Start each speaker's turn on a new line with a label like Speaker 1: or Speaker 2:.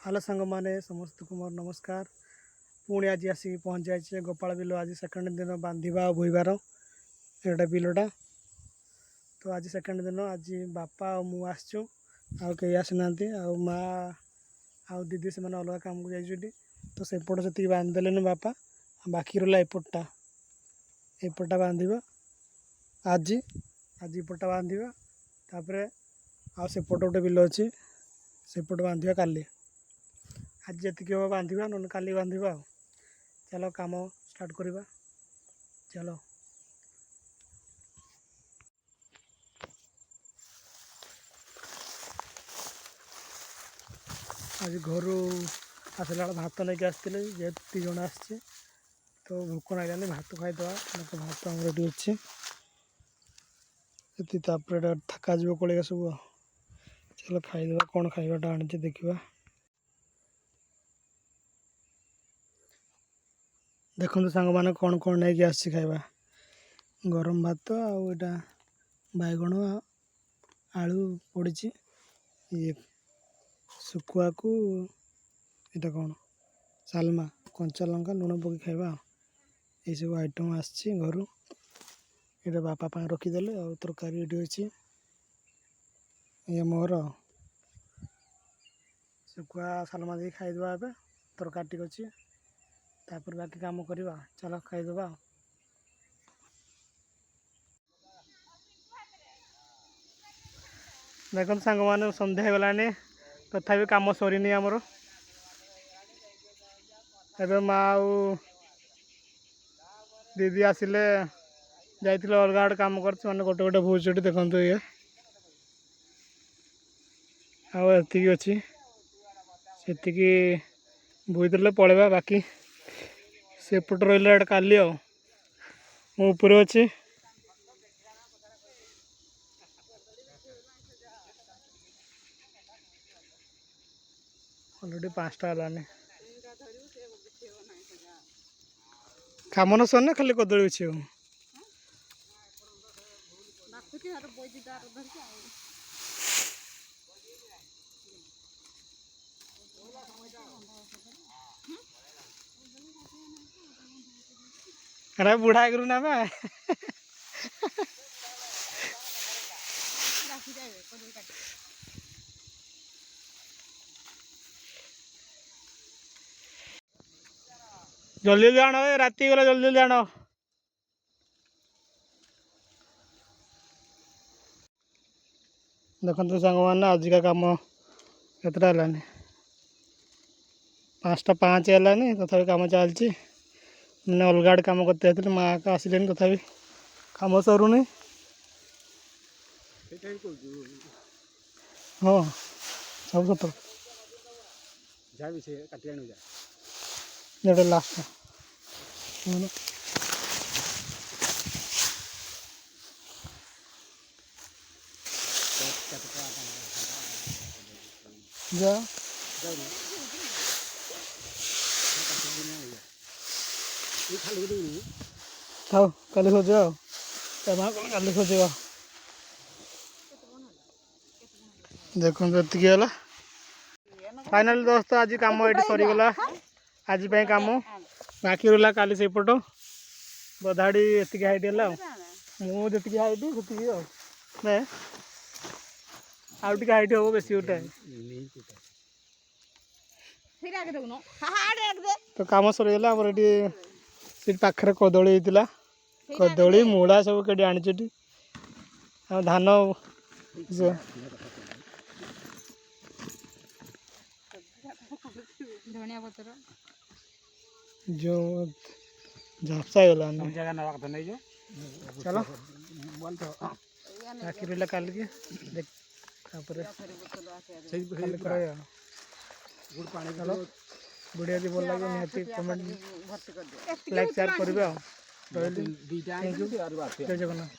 Speaker 1: Hello सांग मैंने समस्त को मोर नमस्कार। पुणी आज आसिक पहुँच जाए गोपाल बिल। आज सेकेंड दिन बांधा बोईबार एटा बिलटा। तो आज सेकेंड दिन आज बापा और मु आसचु कई आसना माँ आ दीदी से अलग काम को जाइए। तो सेपट से बांधिदेले बापा बाकी रहा एपटा बांध आज आज एपटा बांधा तापर आसेपट गोटे बिल अच्छी सेपट बांधा काली। आज जी हम बांधा ना काली बांधा। चलो काम स्टार्ट करवा चलो। आज घर आसला भात नहीं आसते जेहतु 3 जन आसचे तो भोक ना भात खाईदे। भात आम रेडी अच्छे थका जो कलिया सब। चलो खाईदे कौन खाइबाटा आनी देखा। देखो सांग मैंने कौन कौन नहीं आसी खाइबा। गरम भात आटा बैगण आलू पड़ी ये शुखुआ को इटा कौन सालमा कंचा लंका लुण पकई खाइबा। ये सब आइटम आसी घर ये बापा रखीदे और तरकारी ये अच्छी ये मोर शुखुआ सालमा दे खाईदे। ए तरकारी टी अच्छी तापर बाकी काम करवा। चलो खाईदे। देखो सांग मैंने सन्ध्या हो गलानी तथा कम सरीनी आमर। एवं माँ दीदी आसिले जाइए अलग आड़े कम कर गोटे गोटे भूचुटी देखो ये आती अच्छी से भूईदे पलैबा। बाकी सेपट रहा काली ऊपर अच्छी अलरेडी 5टा है काम न सरना खाली कदली बिछे अरे बुढ़ा करू ना जल्दी जल्दी आनो राति गला जल्दी जल्दी आनो। देखो सांग मैंने आज का कम केतटा है 5टा 5 है तथा कम चलती। मैंने अलग आड़े कम करते माँ का आसिले तथा कम सरुनी। हाँ सब सत जो लास्ट जा थाओ कल खोजा कल खोजा। देखो ये फाइनल दोस्त आज कम ये सरीगला। आज कम बाकी रहा काली सेपट बधाड़ी ये हाइट है मुझे हाइट से आउट हाइट हम बेस गोटे तो कम सरीगला। ये पाखे कदली होता कदली मूला सब कहीं आनी धान जो झापसा गला चलो बाकी रहा काल के चलो वीडियो जी भल लगे निहाती कमेंट लाइक शेयर करेंगे। जय जगन्नाथ।